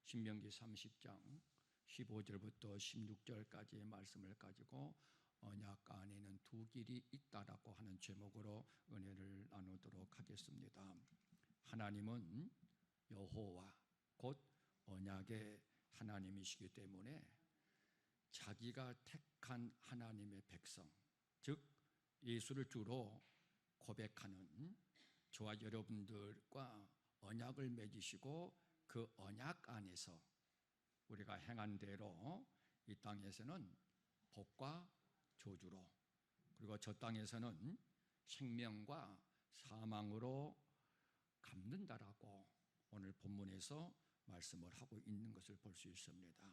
신명기 30장 15절부터 16절까지의 말씀을 가지고 언약 안에는 두 길이 있다라고 하는 제목으로 은혜를 나누도록 하겠습니다. 하나님은 여호와 곧 언약의 하나님이시기 때문에 자기가 택한 하나님의 백성, 즉 예수를 주로 고백하는 저와 여러분들과 언약을 맺으시고 그 언약 안에서 우리가 행한 대로 이 땅에서는 복과 저주로, 그리고 저 땅에서는 생명과 사망으로 갚는다라고 오늘 본문에서 말씀을 하고 있는 것을 볼 수 있습니다.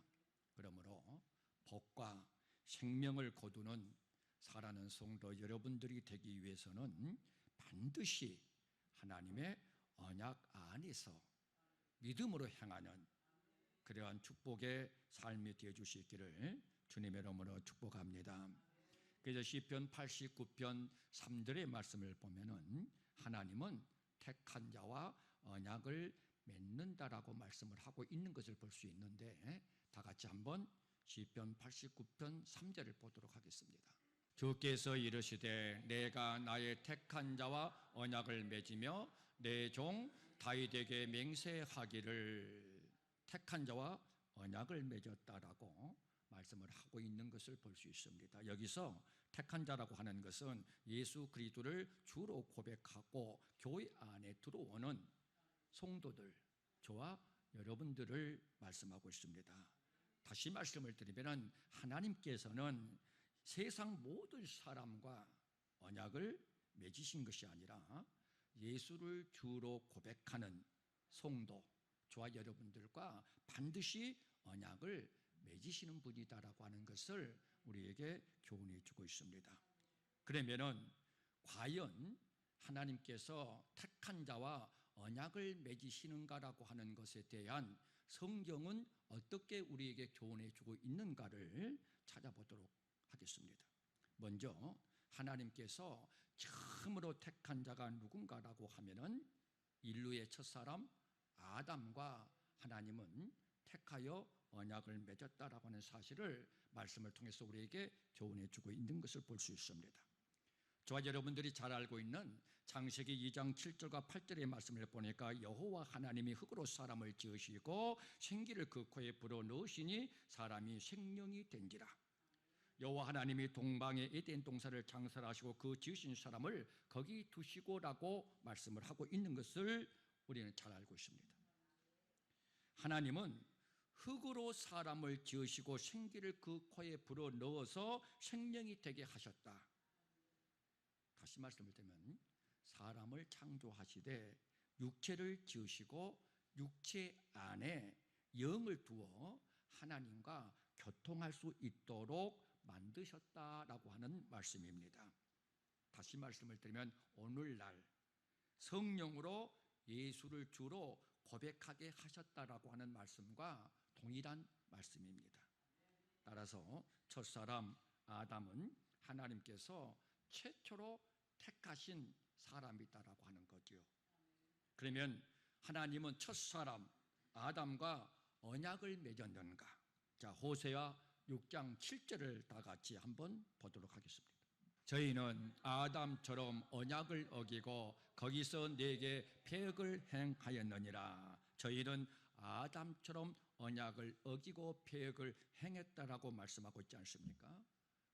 그러므로 복과 생명을 거두는 살아가는 성도 여러분들이 되기 위해서는 반드시 하나님의 언약 안에서 믿음으로 행하는 그러한 축복의 삶이 되어 주시기를 주님의 이름으로 축복합니다. 그래서 시편 89편 3절의 말씀을 보면은 하나님은 택한 자와 언약을 맺는다라고 말씀을 하고 있는 것을 볼 수 있는데, 다 같이 한번 시편 89편 3절을 보도록 하겠습니다. 주께서 이르시되 내가 나의 택한 자와 언약을 맺으며 내 종 다윗에게 맹세하기를, 택한 자와 언약을 맺었다라고 말씀을 하고 있는 것을 볼 수 있습니다. 여기서 택한 자라고 하는 것은 예수 그리스도를 주로 고백하고 교회 안에 들어오는 성도들, 저와 여러분들을 말씀하고 있습니다. 다시 말씀을 드리면 하나님께서는 세상 모든 사람과 언약을 맺으신 것이 아니라 예수를 주로 고백하는 성도, 저와 여러분들과 반드시 언약을 맺으시는 분이다라고 하는 것을 우리에게 교훈해 주고 있습니다. 그러면은 과연 하나님께서 택한 자와 언약을 맺으시는가라고 하는 것에 대한 성경은 어떻게 우리에게 교훈해 주고 있는가를 찾아보도록 하겠습니다. 먼저 하나님께서 처음으로 택한 자가 누군가라고 하면은 인류의 첫사람 아담과 하나님은 택하여 언약을 맺었다라고 하는 사실을 말씀을 통해서 우리에게 교훈해 주고 있는 것을 볼 수 있습니다. 저와 여러분들이 잘 알고 있는 창세기 2장 7절과 8절의 말씀을 보니까 여호와 하나님이 흙으로 사람을 지으시고 생기를 그 코에 불어 넣으시니 사람이 생명이 된지라. 여호와 하나님이 동방의 에덴 동산을 창설하시고 그 지으신 사람을 거기 두시고라고 말씀을 하고 있는 것을 우리는 잘 알고 있습니다. 하나님은 흙으로 사람을 지으시고 생기를 그 코에 불어 넣어서 생명이 되게 하셨다. 다시 말씀을 드리면 사람을 창조하시되 육체를 지으시고 육체 안에 영을 두어 하나님과 교통할 수 있도록 만드셨다라고 하는 말씀입니다. 다시 말씀을 드리면 오늘날 성령으로 예수를 주로 고백하게 하셨다라고 하는 말씀과 동일한 말씀입니다. 따라서 첫사람 아담은 하나님께서 최초로 택하신 사람이다라고 하는 거죠. 그러면 하나님은 첫사람 아담과 언약을 맺었는가? 자, 호세아 6장 7절을 다 같이 한번 보도록 하겠습니다. 저희는 아담처럼 언약을 어기고 거기서 내게 패역을 행하였느니라. 저희는 아담처럼 언약을 어기고 패역을 행했다라고 말씀하고 있지 않습니까?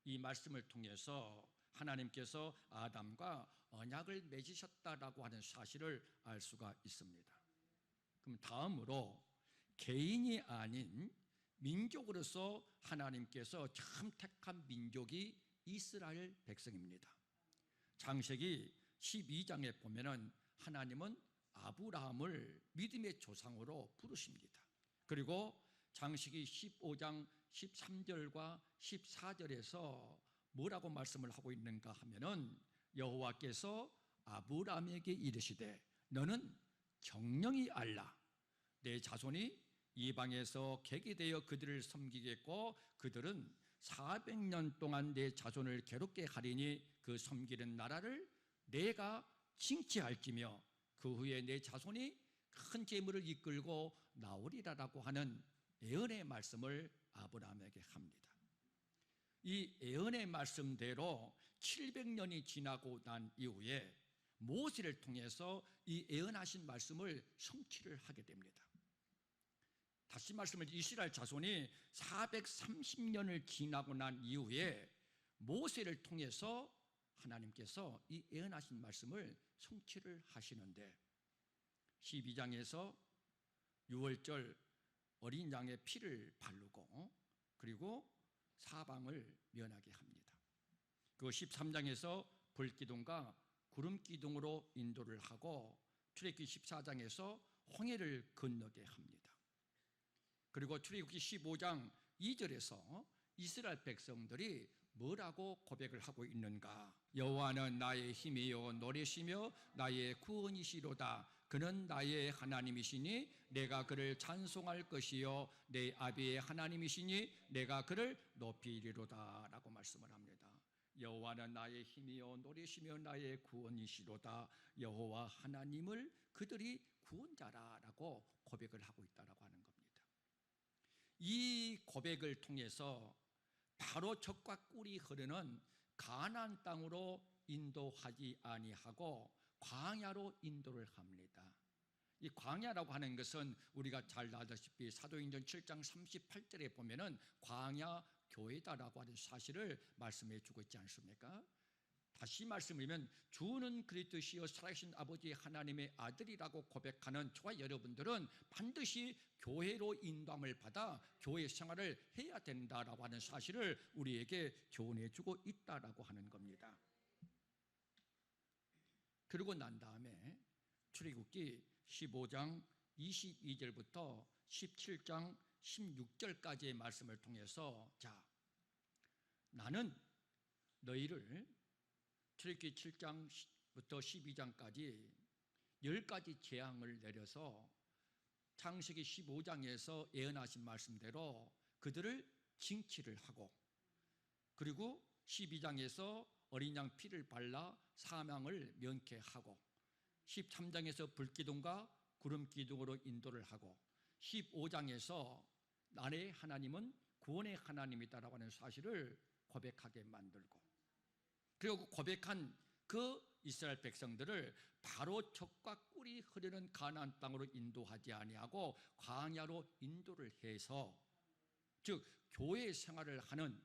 이 말씀을 통해서 하나님께서 아담과 언약을 맺으셨다라고 하는 사실을 알 수가 있습니다. 그럼 다음으로 개인이 아닌 민족으로서 하나님께서 참 택한 민족이 이스라엘 백성입니다. 창세기 12장에 보면은 하나님은 아브라함을 믿음의 조상으로 부르십니다. 그리고 창세기 15장 13절과 14절에서 뭐라고 말씀을 하고 있는가 하면은 여호와께서 아브라함에게 이르시되 너는 정령이 알라. 내 자손이 이방에서 객이 되어 그들을 섬기겠고 그들은 400년 동안 내 자손을 괴롭게 하리니 그 섬기는 나라를 내가 징치할지며 그 후에 내 자손이 큰 재물을 이끌고 나오리라라고 하는 예언의 말씀을 아브라함에게 합니다. 이 예언의 말씀대로 700년이 지나고 난 이후에 모세를 통해서 이 예언하신 말씀을 성취를 하게 됩니다. 다시 말씀을 이스라엘 자손이 430년을 지나고 난 이후에 모세를 통해서 하나님께서 이 예언하신 말씀을 성취를 하시는데 12장에서 유월절 어린 양의 피를 바르고 그리고 사방을 면하게 합니다. 그 13장에서 불기둥과 구름기둥으로 인도를 하고 출애굽기 14장에서 홍해를 건너게 합니다. 그리고 출애굽기 15장 2절에서 이스라엘 백성들이 뭐라고 고백을 하고 있는가? 여호와는 나의 힘이요 노래시며 나의 구원이시로다. 그는 나의 하나님이시니 내가 그를 찬송할 것이요 내 아비의 하나님이시니 내가 그를 높이리로다 라고 말씀을 합니다. 여호와는 나의 힘이요 노래시며 나의 구원이시로다. 여호와 하나님을 그들이 구원자라고 고백을 하고 있다라고 하는 겁니다. 이 고백을 통해서 바로 젖과 꿀이 흐르는 가나안 땅으로 인도하지 아니하고 광야로 인도를 합니다. 이 광야라고 하는 것은 우리가 잘 알다시피 사도행전 7장 38절에 보면은 광야 교회다라고 하는 사실을 말씀해 주고 있지 않습니까? 다시 말씀드리면 주는 그리스도시요 살아계신 아버지 하나님의 아들이라고 고백하는 저와 여러분들은 반드시 교회로 인도함을 받아 교회 생활을 해야 된다라고 하는 사실을 우리에게 교훈해 주고 있다라고 하는 겁니다. 그러고 난 다음에 출애굽기 15장 22절부터 17장 16절까지의 말씀을 통해서 자, 나는 너희를 출애굽기 7장부터 12장까지 10가지 재앙을 내려서 창세기 15장에서 예언하신 말씀대로 그들을 징치를 하고 그리고 12장에서 어린 양 피를 발라 사망을 면케하고 13장에서 불기둥과 구름기둥으로 인도를 하고 15장에서 나의 하나님은 구원의 하나님이다라고 하는 사실을 고백하게 만들고 그리고 고백한 그 이스라엘 백성들을 바로 젖과 꿀이 흐르는 가나안 땅으로 인도하지 아니하고 광야로 인도를 해서 즉 교회 생활을 하는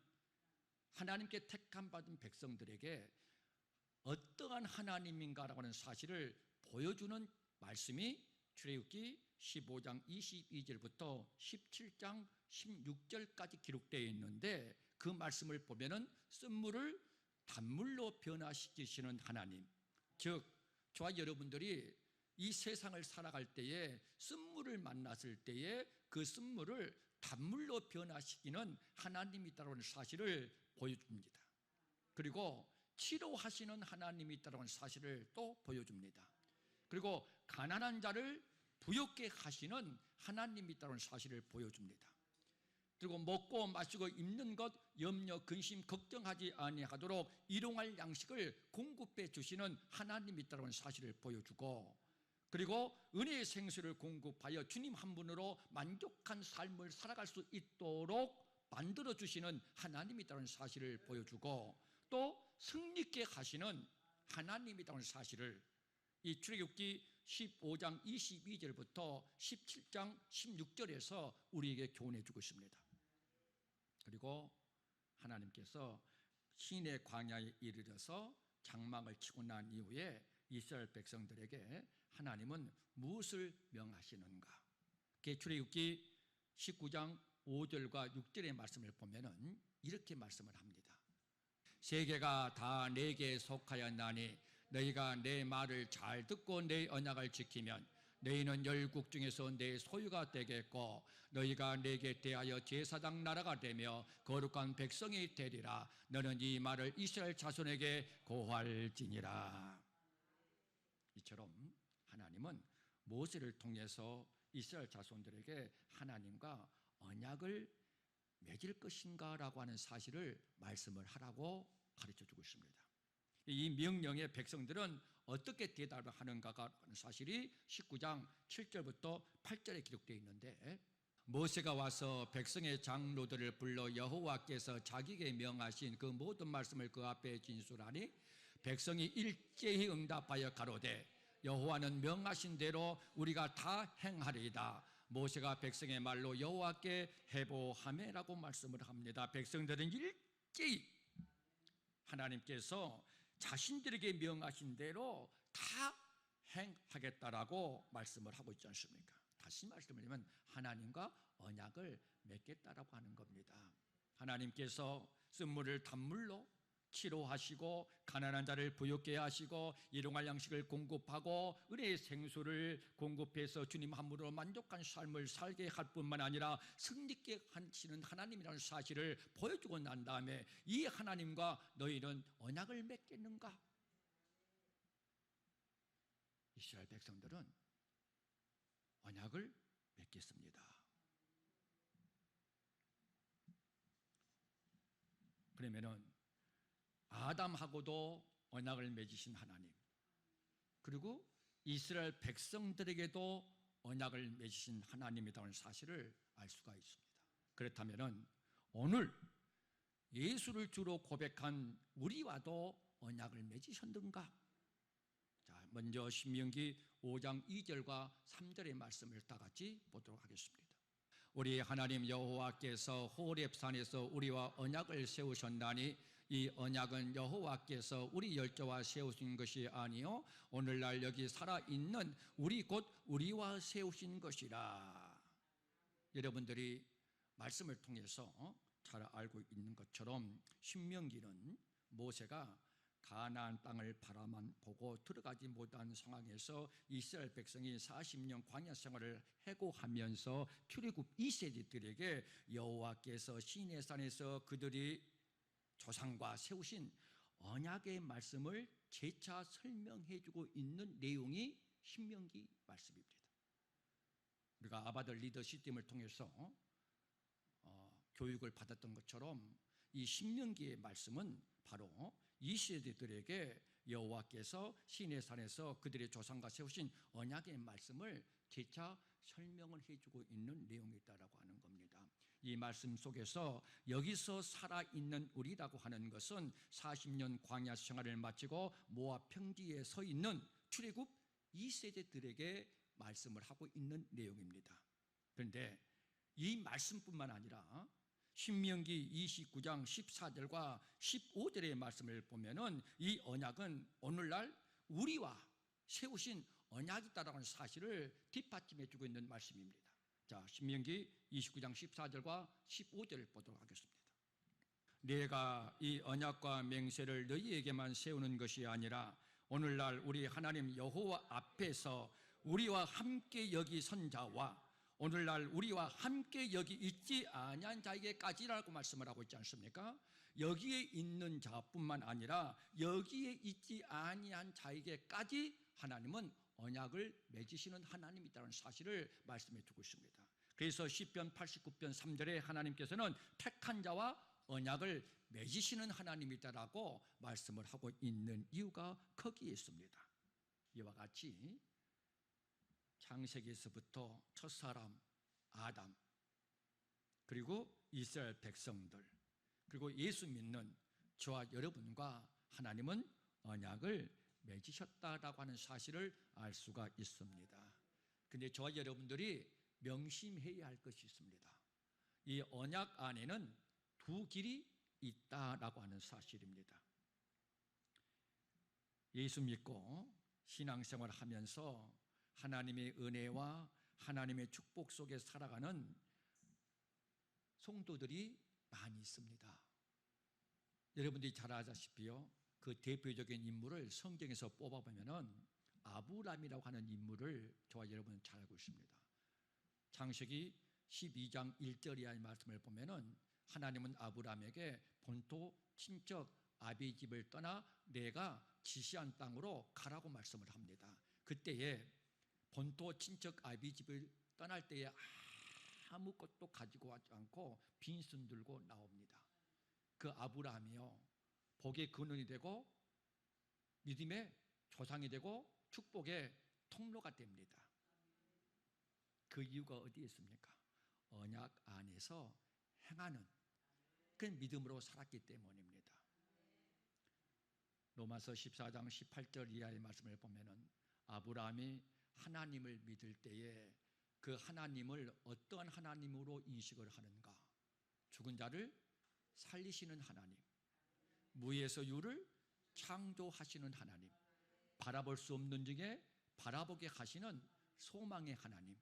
하나님께 택함 받은 백성들에게 어떠한 하나님인가라고 하는 사실을 보여주는 말씀이 출애굽기 15장 22절부터 17장 16절까지 기록되어 있는데 그 말씀을 보면은 쓴물을 단물로 변화시키시는 하나님, 즉 저와 여러분들이 이 세상을 살아갈 때에 쓴물을 만났을 때에 그 쓴물을 단물로 변화시키는 하나님이 있다는 사실을 보여줍니다. 그리고 치료하시는 하나님이 있다는 사실을 또 보여줍니다. 그리고 가난한 자를 부욕케 하시는 하나님이 있다는 사실을 보여줍니다. 그리고 먹고 마시고 입는 것 염려 근심 걱정하지 아니하도록 일용할 양식을 공급해 주시는 하나님이 있다는 사실을 보여주고 그리고 은혜의 생수를 공급하여 주님 한 분으로 만족한 삶을 살아갈 수 있도록 만들어 주시는 하나님이 있다는 사실을 보여주고 또 승리케 하시는 하나님이 있다는 사실을 이 출애굽기 15장 22절부터 17장 16절에서 우리에게 교훈해 주고 있습니다. 그리고 하나님께서 시내 광야에 이르러서 장막을 치고 난 이후에 이스라엘 백성들에게 하나님은 무엇을 명하시는가? 출애굽기 19장 5절과 6절의 말씀을 보면은 이렇게 말씀을 합니다. 세계가 다 내게 속하였나니 너희가 내 말을 잘 듣고 내 언약을 지키면 너희는 열국 중에서 내 소유가 되겠고 너희가 내게 대하여 제사장 나라가 되며 거룩한 백성이 되리라. 너는 이 말을 이스라엘 자손에게 고할지니라. 이처럼 하나님은 모세를 통해서 이스라엘 자손들에게 하나님과 언약을 맺을 것인가라고 하는 사실을 말씀을 하라고 가르쳐 주고 있습니다. 이 명령에 백성들은 어떻게 대답을 하는가가 사실이 19장 7절부터 8절에 기록되어 있는데, 모세가 와서 백성의 장로들을 불러 여호와께서 자기에게 명하신 그 모든 말씀을 그 앞에 진술하니 백성이 일제히 응답하여 가로되 여호와는 명하신 대로 우리가 다 행하리이다. 모세가 백성의 말로 여호와께 해보하매라고 말씀을 합니다. 백성들은 일제히 하나님께서 자신들에게 명하신 대로 다 행하겠다라고 말씀을 하고 있지 않습니까? 다시 말씀드리면 하나님과 언약을 맺겠다라고 하는 겁니다. 하나님께서 쓴물을 단물로 치료하시고 가난한 자를 부유케 하시고 일용할 양식을 공급하고 은혜의 생수를 공급해서 주님 함으로 만족한 삶을 살게 할 뿐만 아니라 승리케 하시는 하나님이라는 사실을 보여주고 난 다음에 이 하나님과 너희는 언약을 맺겠는가? 이스라엘 백성들은 언약을 맺겠습니다. 그러면은 아담하고도 언약을 맺으신 하나님, 그리고 이스라엘 백성들에게도 언약을 맺으신 하나님이라는 사실을 알 수가 있습니다. 그렇다면 오늘 예수를 주로 고백한 우리와도 언약을 맺으셨는가? 자, 먼저 신명기 5장 2절과 3절의 말씀을 다 같이 보도록 하겠습니다. 우리 하나님 여호와께서 호렙산에서 우리와 언약을 세우셨나니 이 언약은 여호와께서 우리 열조와 세우신 것이 아니요 오늘날 여기 살아있는 우리 곧 우리와 세우신 것이라. 여러분들이 말씀을 통해서 잘 알고 있는 것처럼 신명기는 모세가 가나안 땅을 바라만 보고 들어가지 못한 상황에서 이스라엘 백성이 40년 광야 생활을 해고하면서 출애굽 2세대들에게 여호와께서 시내산에서 그들이 조상과 세우신 언약의 말씀을 재차 설명해주고 있는 내용이 신명기 말씀입니다. 우리가 아바들 리더시즘을 통해서 교육을 받았던 것처럼 이 신명기의 말씀은 바로 이 세대들에게 여호와께서 시내산에서 그들의 조상과 세우신 언약의 말씀을 재차 설명을 해주고 있는 내용이다라고 하는 겁니다. 이 말씀 속에서 여기서 살아있는 우리라고 하는 것은 40년 광야 생활을 마치고 모압 평지에 서 있는 출애굽 2세대들에게 말씀을 하고 있는 내용입니다. 그런데 이 말씀뿐만 아니라 신명기 29장 14절과 15절의 말씀을 보면은 이 언약은 오늘날 우리와 세우신 언약이다라고 하는 사실을 뒷받침해 주고 있는 말씀입니다. 자, 신명기 29장 14절과 15절을 보도록 하겠습니다. 내가 이 언약과 맹세를 너희에게만 세우는 것이 아니라 오늘날 우리 하나님 여호와 앞에서 우리와 함께 여기 선 자와 오늘날 우리와 함께 여기 있지 아니한 자에게까지라고 말씀을 하고 있지 않습니까? 여기에 있는 자뿐만 아니라 여기에 있지 아니한 자에게까지 하나님은 언약을 맺으시는 하나님이라는 사실을 말씀해 두고 있습니다. 그래서 시편 89편 3절에 하나님께서는 택한 자와 언약을 맺으시는 하나님이다라고 말씀을 하고 있는 이유가 거기에 있습니다. 이와 같이 창세기에서부터 첫사람 아담, 그리고 이스라엘 백성들, 그리고 예수 믿는 저와 여러분과 하나님은 언약을 맺으셨다라고 하는 사실을 알 수가 있습니다. 그런데 저와 여러분들이 명심해야 할 것이 있습니다. 이 언약 안에는 두 길이 있다라고 하는 사실입니다. 예수 믿고 신앙생활을 하면서 하나님의 은혜와 하나님의 축복 속에 살아가는 성도들이 많이 있습니다. 여러분들이 잘 아시다시피요, 그 대표적인 인물을 성경에서 뽑아보면은 아브라함이라고 하는 인물을 저와 여러분은 잘 알고 있습니다. 창세기 12장 1절이라는 말씀을 보면은 하나님은 아브라함에게 본토 친척 아비 집을 떠나 내가 지시한 땅으로 가라고 말씀을 합니다. 그때에 본토 친척 아비 집을 떠날 때에 아무것도 가지고 왔지 않고 빈손 들고 나옵니다. 그 아브라함이요, 복의 근원이 되고 믿음의 조상이 되고 축복의 통로가 됩니다. 그 이유가 어디에 있습니까? 언약 안에서 행하는 그 믿음으로 살았기 때문입니다. 로마서 14장 18절 이하의 말씀을 보면은 아브라함이 하나님을 믿을 때에 그 하나님을 어떠한 하나님으로 인식을 하는가? 죽은 자를 살리시는 하나님, 무에서 유를 창조하시는 하나님, 바라볼 수 없는 중에 바라보게 하시는 소망의 하나님,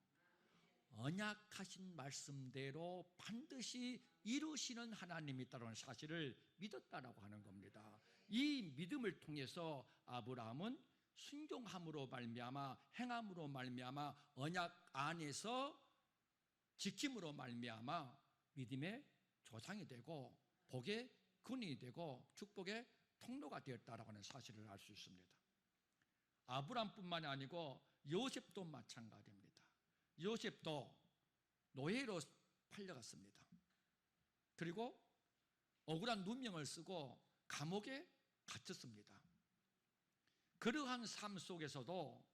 언약하신 말씀대로 반드시 이루시는 하나님이 있다는 사실을 믿었다라고 하는 겁니다. 이 믿음을 통해서 아브라함은 순종함으로 말미암아 행함으로 말미암아 언약 안에서 지킴으로 말미암아 믿음의 조상이 되고 복의 근원이 되고 축복의 통로가 되었다라고 하는 사실을 알 수 있습니다. 아브라함뿐만이 아니고 요셉도 마찬가지입니다. 요셉도 노예로 팔려갔습니다. 그리고 억울한 누명을 쓰고 감옥에 갇혔습니다. 그러한 삶 속에서도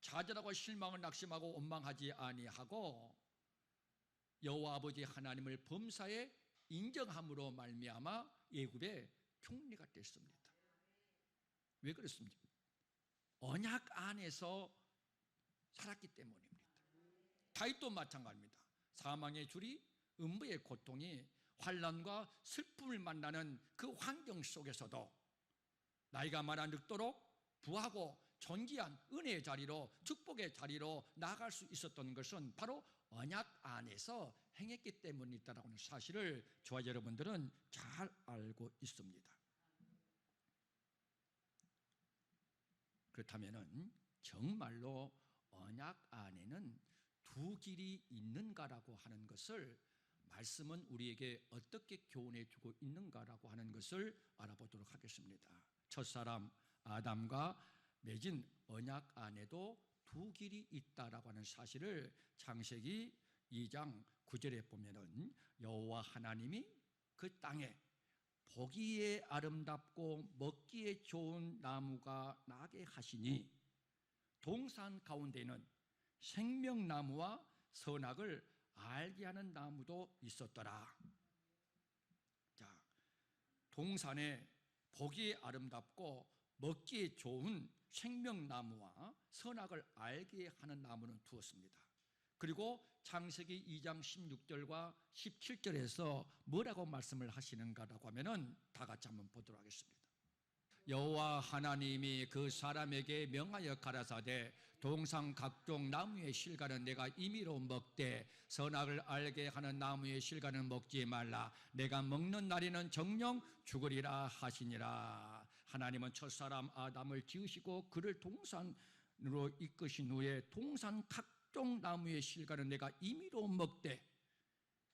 좌절하고 실망을 낙심하고 원망하지 아니하고 여호와 아버지 하나님을 범사에 인정함으로 말미암아 애굽의 총리가 됐습니다. 왜 그렇습니까? 언약 안에서 살았기 때문입니다. 다윗도 마찬가지입니다. 사망의 줄이 음부의 고통이 환난과 슬픔을 만나는 그 환경 속에서도 나이가 많아 늙도록 부하고 존귀한 은혜의 자리로 축복의 자리로 나아갈 수 있었던 것은 바로 언약 안에서 행했기 때문이다라고 하는 사실을 저와 여러분들은 잘 알고 있습니다. 그렇다면 정말로 언약 안에는 두 길이 있는가라고 하는 것을 말씀은 우리에게 어떻게 교훈해 주고 있는가라고 하는 것을 알아보도록 하겠습니다. 첫사람 아담과 맺은 언약 안에도 두 길이 있다라고 하는 사실을 창세기 2장 9절에 보면은 여호와 하나님이 그 땅에 보기에 아름답고 먹기에 좋은 나무가 나게 하시니 동산 가운데는 생명나무와 선악을 알게 하는 나무도 있었더라. 자, 동산에 보기에 아름답고 먹기에 좋은 생명나무와 선악을 알게 하는 나무는 두었습니다. 그리고 창세기 2장 16절과 17절에서 뭐라고 말씀을 하시는가라고 하면은 다 같이 한번 보도록 하겠습니다. 여호와 하나님이 그 사람에게 명하여 가라사대 동산 각종 나무의 실과는 내가 임의로 먹되 선악을 알게 하는 나무의 실과는 먹지 말라. 내가 먹는 날에는 정녕 죽으리라 하시니라. 하나님은 첫사람 아담을 지으시고 그를 동산으로 이끄신 후에 동산 각종 나무의 실과는 내가 임의로 먹되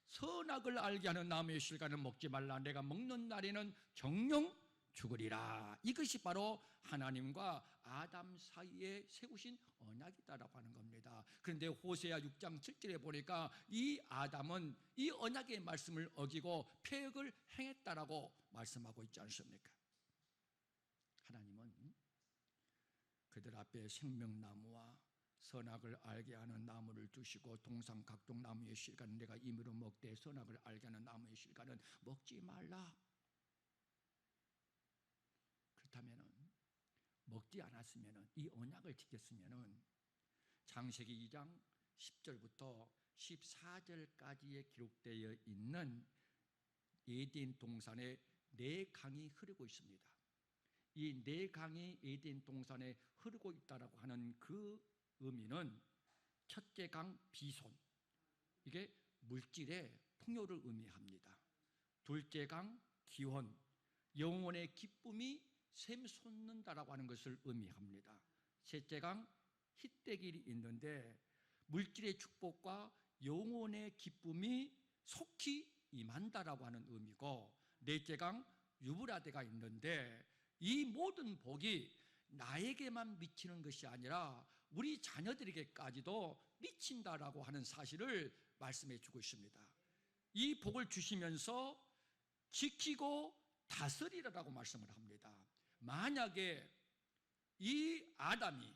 선악을 알게 하는 나무의 실과는 먹지 말라. 내가 먹는 날에는 정녕 죽으리라. 이것이 바로 하나님과 아담 사이에 세우신 언약이다라고 하는 겁니다. 그런데 호세아 6장 7절에 보니까 이 아담은 이 언약의 말씀을 어기고 패역을 행했다라고 말씀하고 있지 않습니까? 하나님은 그들 앞에 생명나무와 선악을 알게 하는 나무를 두시고 동산 각종 나무의 실과는 내가 임의로 먹되 선악을 알게 하는 나무의 실과는 먹지 말라. 그렇다면 먹지 않았으면 이 언약을 지켰으면 창세기 2장 10절부터 14절까지에 기록되어 있는 에덴 동산에 네 강이 흐르고 있습니다. 이 네 강이 에덴 동산에 흐르고 있다라고 하는 그 의미는 첫째 강 비손, 이게 물질의 풍요를 의미합니다. 둘째 강 기혼, 영혼의 기쁨이 샘솟는다라고 하는 것을 의미합니다. 셋째 강 히데길이 있는데 물질의 축복과 영혼의 기쁨이 속히 임한다라고 하는 의미고, 넷째 강 유브라데가 있는데 이 모든 복이 나에게만 미치는 것이 아니라 우리 자녀들에게까지도 미친다라고 하는 사실을 말씀해 주고 있습니다. 이 복을 주시면서 지키고 다스리라라고 말씀을 합니다. 만약에 이 아담이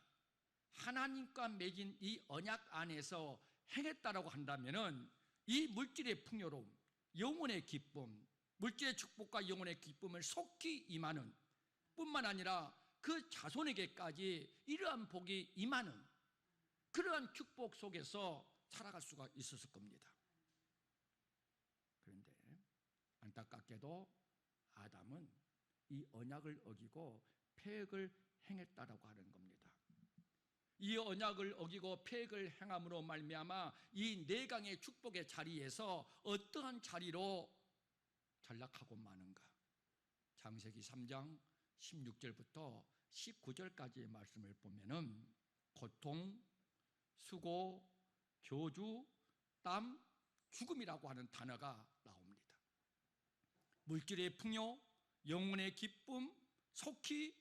하나님과 맺은 이 언약 안에서 행했다라고 한다면은 이 물질의 풍요로움, 영혼의 기쁨, 물질의 축복과 영혼의 기쁨을 속히 임하는 뿐만 아니라 그 자손에게까지 이러한 복이 임하는 그러한 축복 속에서 살아갈 수가 있었을 겁니다. 그런데 안타깝게도 아담은 이 언약을 어기고 패역을 행했다라고 하는 겁니다. 이 언약을 어기고 패역을 행함으로 말미암아 이 내강의 축복의 자리에서 어떠한 자리로 전락하고 마는가? 창세기 3장 16절부터 19절까지의 말씀을 보면은 고통, 수고, 저주, 땀, 죽음이라고 하는 단어가 나옵니다. 물질의 풍요, 영혼의 기쁨, 속히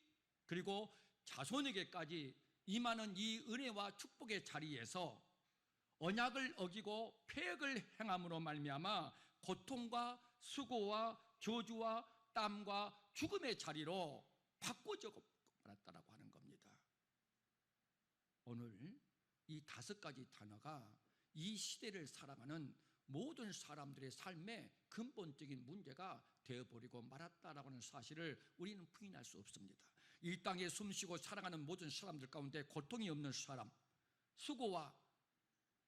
그리고 자손에게까지 임하는 이 은혜와 축복의 자리에서 언약을 어기고 패역을 행함으로 말미암아 고통과 수고와 저주와 땀과 죽음의 자리로 바꿔져 말았다라고 하는 겁니다. 오늘 이 5가지 단어가 이 시대를 살아가는 모든 사람들의 삶의 근본적인 문제가 되어버리고 말았다라고 하는 사실을 우리는 부인할 수 없습니다. 이 땅에 숨쉬고 살아가는 모든 사람들 가운데 고통이 없는 사람, 수고와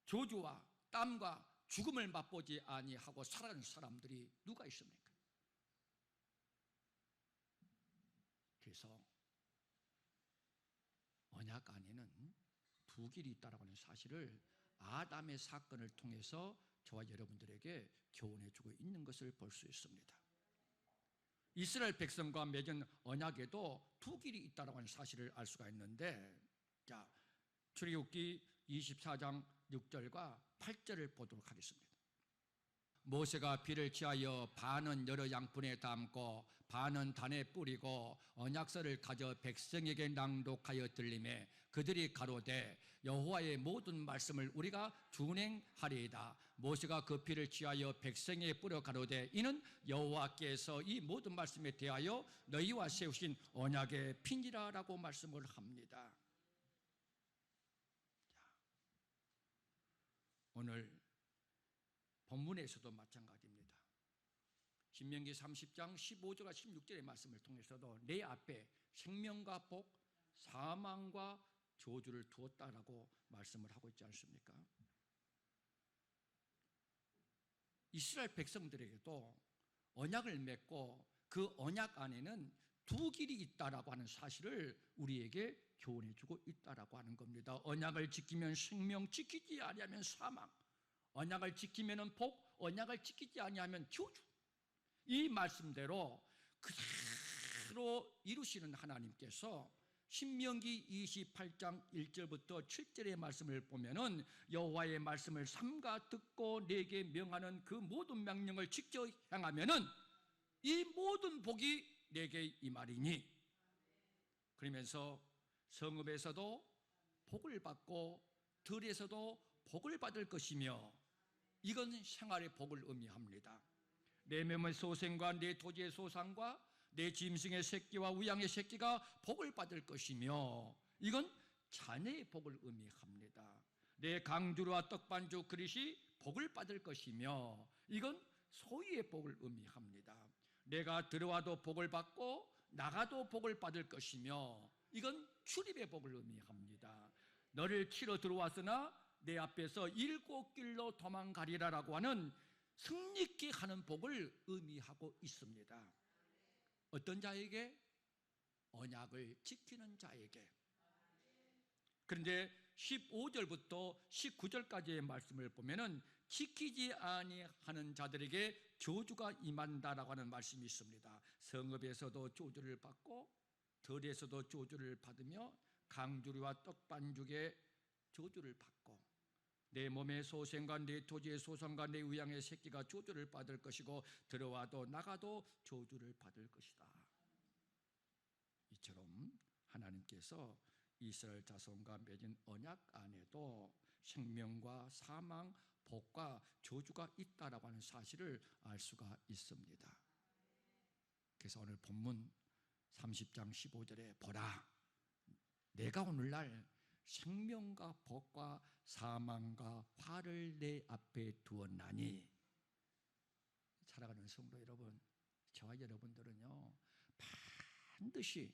저주와 땀과 죽음을 맛보지 아니하고 살아가는 사람들이 누가 있습니까? 그래서 언약 안에는 두 길이 있다라고 하는 사실을 아담의 사건을 통해서 저와 여러분들에게 교훈해 주고 있는 것을 볼 수 있습니다. 이스라엘 백성과 맺은 언약에도 두 길이 있다라고 하는 사실을 알 수가 있는데, 자, 출애굽기 24장 6절과 8절을 보도록 하겠습니다. 모세가 비를 취하여 반은 여러 양푼에 담고 반은 단에 뿌리고 언약서를 가져 백성에게 낭독하여 들리매 그들이 가로되 여호와의 모든 말씀을 우리가 준행하리이다. 모세가 그 피를 취하여 백성에게 뿌려 가로되 이는 여호와께서 이 모든 말씀에 대하여 너희와 세우신 언약의 피니라라고 말씀을 합니다. 오늘 본문에서도 마찬가지입니다. 신명기 30장 15절과 16절의 말씀을 통해서도 내 앞에 생명과 복, 사망과 저주를 두었다라고 말씀을 하고 있지 않습니까? 이스라엘 백성들에게도 언약을 맺고 그 언약 안에는 두 길이 있다라고 하는 사실을 우리에게 교훈해 주고 있다라고 하는 겁니다. 언약을 지키면 생명, 지키지 아니하면 사망, 언약을 지키면 복, 언약을 지키지 아니하면 저주. 이 말씀대로 그대로 이루시는 하나님께서 신명기 28장 1절부터 7절의 말씀을 보면은 여호와의 말씀을 삼가 듣고 내게 명하는 그 모든 명령을 지켜 행하면은 이 모든 복이 내게 임하리니, 그러면서 성읍에서도 복을 받고 들에서도 복을 받을 것이며, 이건 생활의 복을 의미합니다. 내 몸의 소생과 내 토지의 소산과 내 짐승의 새끼와 우양의 새끼가 복을 받을 것이며, 이건 자녀의 복을 의미합니다. 내 강주루와 떡반죽 그릇이 복을 받을 것이며, 이건 소유의 복을 의미합니다. 내가 들어와도 복을 받고 나가도 복을 받을 것이며, 이건 출입의 복을 의미합니다. 너를 치러 들어왔으나 내 앞에서 7길로 도망가리라라고 하는 승리케 하는 복을 의미하고 있습니다. 어떤 자에게? 언약을 지키는 자에게. 그런데 15절부터 19절까지의 말씀을 보면은 지키지 아니하는 자들에게 저주가 임한다라고 하는 말씀이 있습니다. 성읍에서도 저주를 받고 들에서도 저주를 받으며 강주리와 떡반죽에 저주를 받고 내 몸의 소생과 내 토지의 소산과 내 우양의 새끼가 저주를 받을 것이고 들어와도 나가도 저주를 받을 것이다. 이처럼 하나님께서 이스라엘 자손과 맺은 언약 안에도 생명과 사망, 복과 저주가 있다라고 하는 사실을 알 수가 있습니다. 그래서 오늘 본문 30장 15절에 보라, 내가 오늘날 생명과 복과 사망과 화를 내 앞에 두었나니, 살아가는 성도 여러분, 저와 여러분들은요 반드시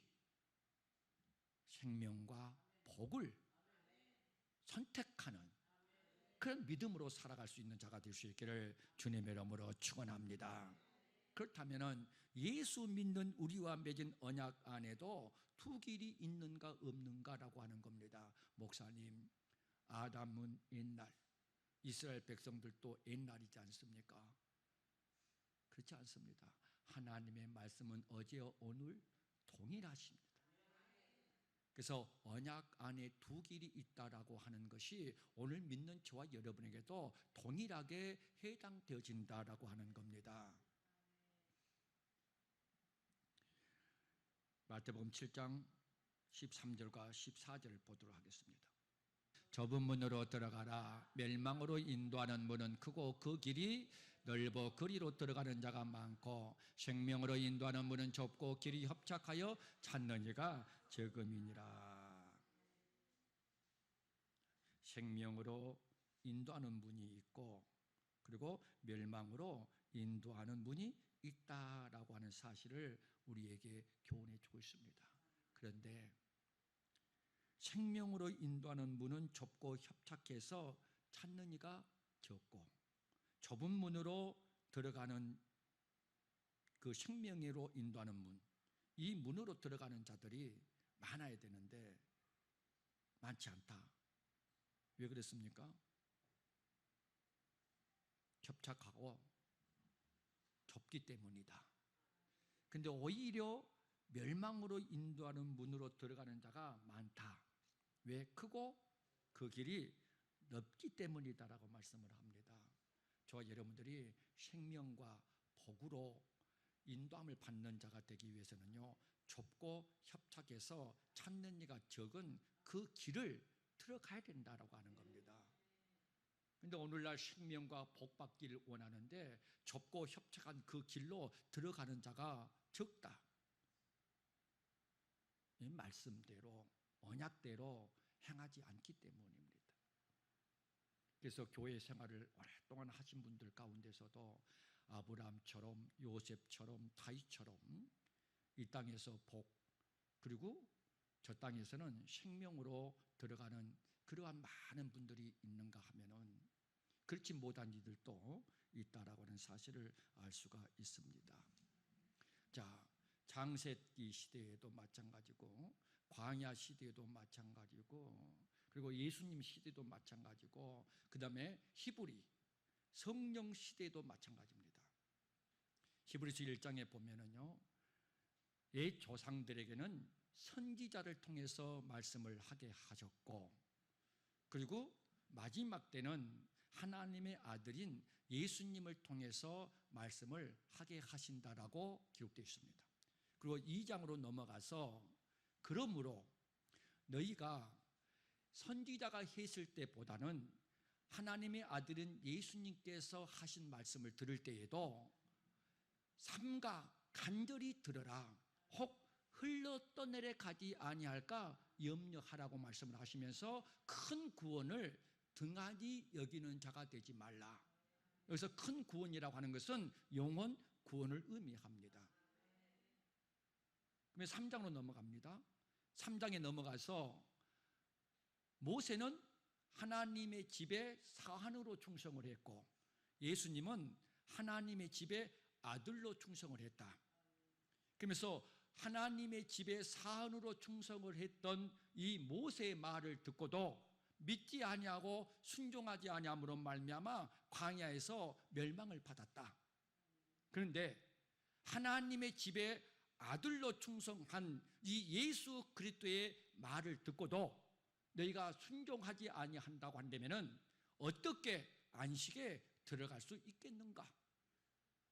생명과 복을 선택하는 그런 믿음으로 살아갈 수 있는 자가 될 수 있기를 주님의 이름으로 축원합니다. 그렇다면 예수 믿는 우리와 맺은 언약 안에도 두 길이 있는가 없는가라고 하는 겁니다. 목사님, 아담은 옛날, 이스라엘 백성들도 옛날이지 않습니까? 그렇지 않습니다. 하나님의 말씀은 어제와 오늘 동일하십니다. 그래서 언약 안에 두 길이 있다라고 하는 것이 오늘 믿는 저와 여러분에게도 동일하게 해당되어진다라고 하는 겁니다. 마태복음 7장 13절과 14절을 보도록 하겠습니다. 좁은 문으로 들어가라. 멸망으로 인도하는 문은 크고 그 길이 넓어 그리로 들어가는 자가 많고 생명으로 인도하는 문은 좁고 길이 협착하여 찾는 이가 적음이니라. 생명으로 인도하는 문이 있고 그리고 멸망으로 인도하는 문이 있다라고 하는 사실을 우리에게 교훈해 주고 있습니다. 그런데 생명으로 인도하는 문은 좁고 협착해서 찾는 이가 적고, 좁은 문으로 들어가는 그 생명으로 인도하는 문, 이 문으로 들어가는 자들이 많아야 되는데 많지 않다. 왜 그랬습니까? 협착하고 좁기 때문이다. 근데 오히려 멸망으로 인도하는 문으로 들어가는 자가 많다. 왜? 크고 그 길이 넓기 때문이다라고 말씀을 합니다. 저와 여러분들이 생명과 복으로 인도함을 받는 자가 되기 위해서는요, 좁고 협착해서 찾는 이가 적은 그 길을 들어가야 된다라고 하는 겁니다. 그런데 오늘날 생명과 복 받기를 원하는데 좁고 협착한 그 길로 들어가는 자가 적다. 이 말씀대로 언약대로 행하지 않기 때문입니다. 그래서 교회 생활을 오랫동안 하신 분들 가운데서도 아브라함처럼 요셉처럼 다윗처럼 이 땅에서 복 그리고 저 땅에서는 생명으로 들어가는 그러한 많은 분들이 있는가 하면은 그렇지 못한 이들도 있다라고 하는 사실을 알 수가 있습니다. 자, 창세기 시대에도 마찬가지고 광야 시대에도 마찬가지고 그리고 예수님 시대도 마찬가지고 그 다음에 히브리 성령 시대도 마찬가지입니다. 히브리서 1장에 보면은요, 옛 조상들에게는 선지자를 통해서 말씀을 하게 하셨고 그리고 마지막 때는 하나님의 아들인 예수님을 통해서 말씀을 하게 하신다라고 기록되어 있습니다. 그리고 2장으로 넘어가서 그러므로 너희가 선지자가 했을 때보다는 하나님의 아들인 예수님께서 하신 말씀을 들을 때에도 삼가 간절히 들으라. 혹 흘러 떠내려 가지 아니할까 염려하라고 말씀을 하시면서 큰 구원을 등한히 여기는 자가 되지 말라. 여기서 큰 구원이라고 하는 것은 영원 구원을 의미합니다. 그러면 3장으로 넘어갑니다. 3장에 넘어가서 모세는 하나님의 집에 사환으로 충성을 했고 예수님은 하나님의 집에 아들로 충성을 했다. 그러면서 하나님의 집에 사환으로 충성을 했던 이 모세의 말을 듣고도 믿지 아니하고 순종하지 아니함으로 말미암아 광야에서 멸망을 받았다. 그런데 하나님의 집에 아들로 충성한 이 예수 그리스도의 말을 듣고도 너희가 순종하지 아니한다고 한다면은 어떻게 안식에 들어갈 수 있겠는가?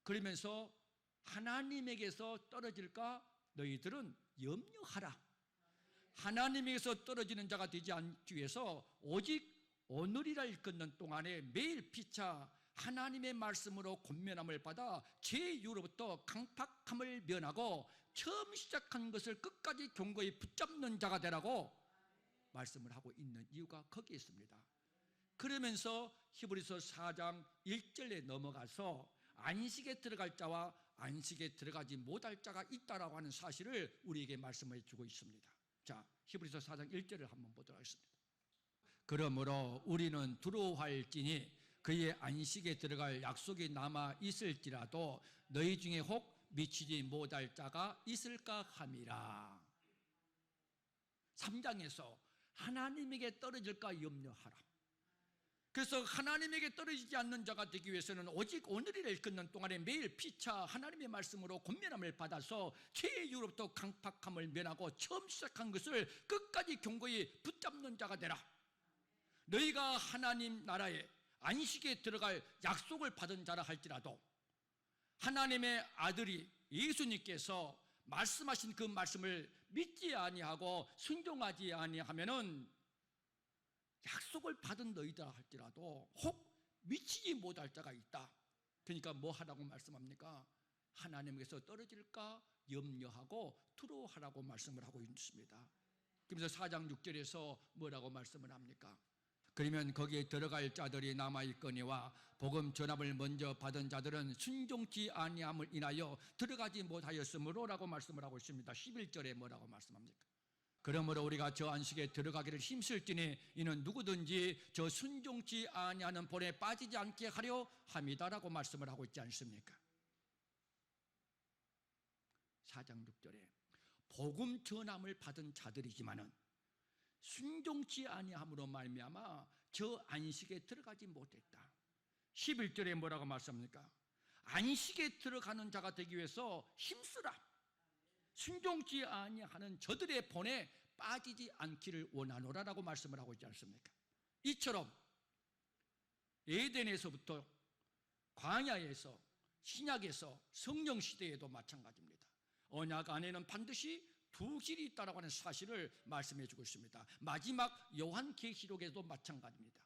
그러면서 하나님에게서 떨어질까 너희들은 염려하라. 하나님에게서 떨어지는 자가 되지 않기 위해서 오직 오늘이라 일컫는 동안에 매일 피차 하나님의 말씀으로 권면함을 받아 죄유로부터 강팍함을 면하고 처음 시작한 것을 끝까지 견고히 붙잡는 자가 되라고 말씀을 하고 있는 이유가 거기에 있습니다. 그러면서 히브리서 4장 1절에 넘어가서 안식에 들어갈 자와 안식에 들어가지 못할 자가 있다라고 하는 사실을 우리에게 말씀해 주고 있습니다. 자, 히브리서 4장 1절을 한번 보도록 하겠습니다. 그러므로 우리는 두려워할지니 그의 안식에 들어갈 약속이 남아 있을지라도 너희 중에 혹 미치지 못할 자가 있을까 함이라. 3장에서 하나님에게 떨어질까 염려하라. 그래서 하나님에게 떨어지지 않는 자가 되기 위해서는 오직 오늘을 걷는 동안에 매일 피차 하나님의 말씀으로 권면함을 받아서 죄의 유로부터 강팍함을 면하고 처음 시작한 것을 끝까지 견고히 붙잡는 자가 되라. 너희가 하나님 나라에 안식에 들어갈 약속을 받은 자라 할지라도 하나님의 아들이 예수님께서 말씀하신 그 말씀을 믿지 아니하고 순종하지 아니하면은 약속을 받은 너희다 할지라도 혹 미치지 못할 자가 있다. 그러니까 뭐 하라고 말씀합니까? 하나님께서 떨어질까 염려하고 두려워하라고 말씀을 하고 있습니다. 그래서 4장 6절에서 뭐라고 말씀을 합니까? 그러면 거기에 들어갈 자들이 남아있거니와 복음 전합을 먼저 받은 자들은 순종치 아니함을 인하여 들어가지 못하였으므로 라고 말씀을 하고 있습니다. 11절에 뭐라고 말씀합니까? 그러므로 우리가 저 안식에 들어가기를 힘쓸지니 이는 누구든지 저 순종치 아니하는 본에 빠지지 않게 하려 함이다라고 말씀을 하고 있지 않습니까? 4장 6절에 복음 전함을 받은 자들이지만은 순종치 아니함으로 말미암아 저 안식에 들어가지 못했다. 11절에 뭐라고 말씀합니까? 안식에 들어가는 자가 되기 위해서 힘쓰라. 순종치 아니하는 저들의 본에 빠지지 않기를 원하노라라고 말씀을 하고 있지 않습니까? 이처럼 에덴에서부터 광야에서 신약에서 성령 시대에도 마찬가지입니다. 언약 안에는 반드시 두 길이 있다라고 하는 사실을 말씀해 주고 있습니다. 마지막 요한계시록에도 마찬가지입니다.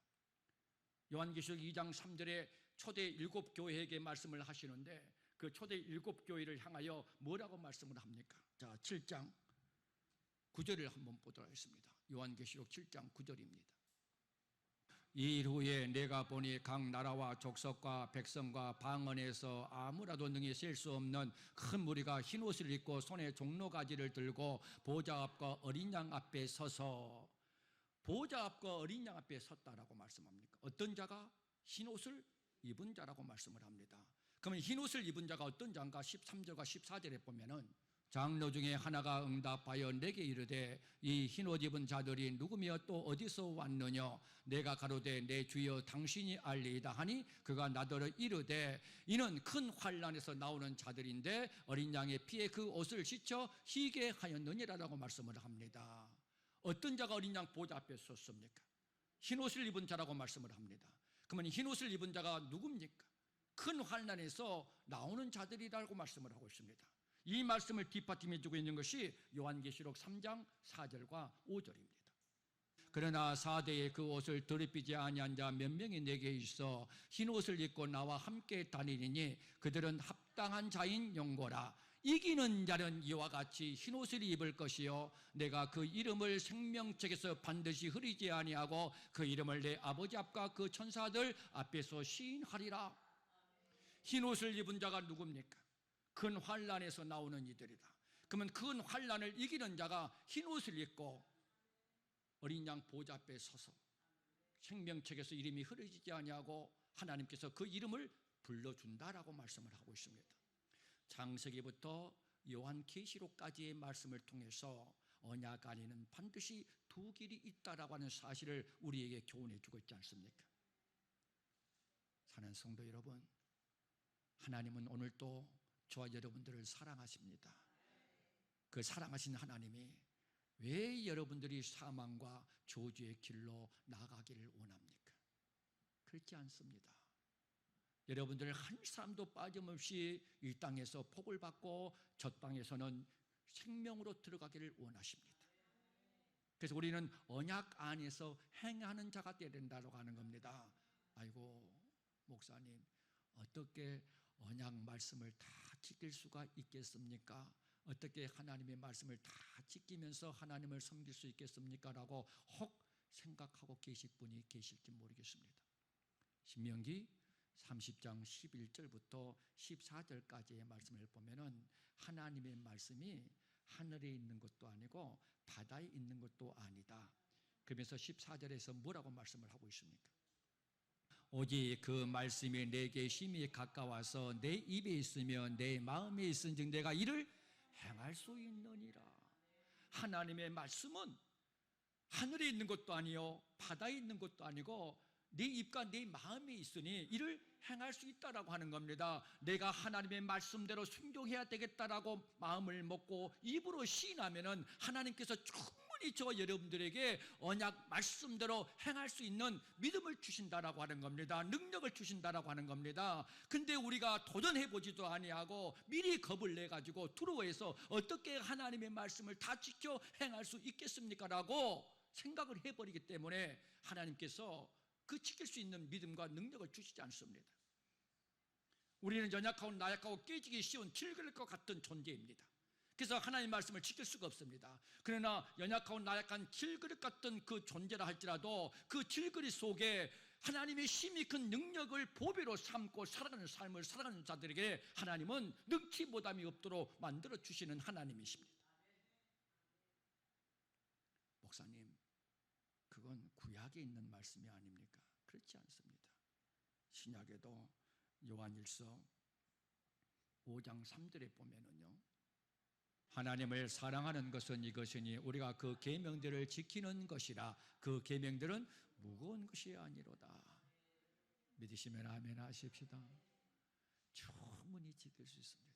요한계시록 2장 3절에 초대 7교회에게 말씀을 하시는데 그 초대 7교회를 향하여 뭐라고 말씀을 합니까? 자, 7장 9절을 한번 보도록 하겠습니다. 요한계시록 7장 9절입니다. 이 일 후에 내가 보니 각 나라와 족속과 백성과 방언에서 아무라도 능히 셀 수 없는 큰 무리가 흰옷을 입고 손에 종로가지를 들고 보좌 앞과 어린 양 앞에 서서, 보좌 앞과 어린 양 앞에 섰다라고 말씀합니까? 어떤 자가? 흰옷을 입은 자라고 말씀을 합니다. 그러면 흰옷을 입은 자가 어떤 자인가? 13절과 14절에 보면은 장로 중에 하나가 응답하여 내게 이르되 이 흰옷 입은 자들이 누구며 또 어디서 왔느냐? 내가 가로되 내 주여 당신이 알리이다 하니 그가 나더러 이르되 이는 큰 환난에서 나오는 자들인데 어린 양의 피에 그 옷을 씻어 희게 하였느니라라고 말씀을 합니다. 어떤 자가 어린 양 보좌 앞에 섰습니까? 흰옷을 입은 자라고 말씀을 합니다. 그러면 흰옷을 입은 자가 누굽니까? 큰 환난에서 나오는 자들이라고 말씀을 하고 있습니다. 이 말씀을 뒷받침해 주고 있는 것이 요한계시록 3장 4절과 5절입니다. 그러나 사대에 그 옷을 더럽히지 아니한 자 몇 명이 내게 있어 흰 옷을 입고 나와 함께 다니니 그들은 합당한 자인 영고라. 이기는 자는 이와 같이 흰 옷을 입을 것이요 내가 그 이름을 생명책에서 반드시 흐리지 아니하고 그 이름을 내 아버지 앞과 그 천사들 앞에서 시인하리라. 흰 옷을 입은 자가 누굽니까? 큰 환난에서 나오는 이들이다. 그러면 큰 환난을 이기는 자가 흰 옷을 입고 어린 양 보좌 앞에 서서 생명책에서 이름이 흐려지지 아니하고 하나님께서 그 이름을 불러준다라고 말씀을 하고 있습니다. 창세기부터 요한계시록까지의 말씀을 통해서 언약 안에는 반드시 두 길이 있다라고 하는 사실을 우리에게 교훈해 주고 있지 않습니까? 사랑하는 성도 여러분, 하나님은 오늘도 저와 여러분들을 사랑하십니다. 그 사랑하신 하나님이 왜 여러분들이 사망과 저주의 길로 나가기를 원합니까? 그렇지 않습니다. 여러분들 한 사람도 빠짐없이 이 땅에서 복을 받고 저 땅에서는 생명으로 들어가기를 원하십니다. 그래서 우리는 언약 안에서 행하는 자가 되어야 된다고 하는 겁니다. 아이고 목사님 어떻게 언약 말씀을 다 지킬 수가 있겠습니까? 어떻게 하나님의 말씀을 다 지키면서 하나님을 섬길 수 있겠습니까? 라고 혹 생각하고 계실 분이 계실지 모르겠습니다. 신명기 30장 11절부터 14절까지의 말씀을 보면은 하나님의 말씀이 하늘에 있는 것도 아니고 바다에 있는 것도 아니다. 그러면서 14절에서 뭐라고 말씀을 하고 있습니까? 오직 그 말씀이 내게 심히 가까워서 내 입에 있으며 내 마음에 있은즉 내가 이를 행할 수 있느니라. 하나님의 말씀은 하늘에 있는 것도 아니요 바다에 있는 것도 아니고 내 입과 내 마음에 있으니 이를 행할 수 있다라고 하는 겁니다. 내가 하나님의 말씀대로 순종해야 되겠다라고 마음을 먹고 입으로 시인하면은 하나님께서 충분히 저 여러분들에게 언약 말씀대로 행할 수 있는 믿음을 주신다라고 하는 겁니다. 능력을 주신다라고 하는 겁니다. 근데 우리가 도전해 보지도 아니하고 미리 겁을 내 가지고 두려워해서 어떻게 하나님의 말씀을 다 지켜 행할 수 있겠습니까라고 생각을 해버리기 때문에 하나님께서 그 지킬 수 있는 믿음과 능력을 주시지 않습니다. 우리는 연약하고 나약하고 깨지기 쉬운 질그릇과 같은 존재입니다. 그래서 하나님의 말씀을 지킬 수가 없습니다. 그러나 연약하고 나약한 질그릇 같은 그 존재라 할지라도 그 질그릇 속에 하나님의 심히 큰 능력을 보배로 삼고 살아가는 삶을 살아가는 자들에게 하나님은 능치 못함이 없도록 만들어 주시는 하나님이십니다. 목사님, 그건 구약에 있는 말씀이 아닙니까? 그렇지 않습니다. 신약에도 요한일서 5장 3절에 보면은요, 하나님을 사랑하는 것은 이것이니 우리가 그 계명들을 지키는 것이라. 그 계명들은 무거운 것이 아니로다. 믿으시면 아멘 하십시다. 충분히 지킬 수 있습니다.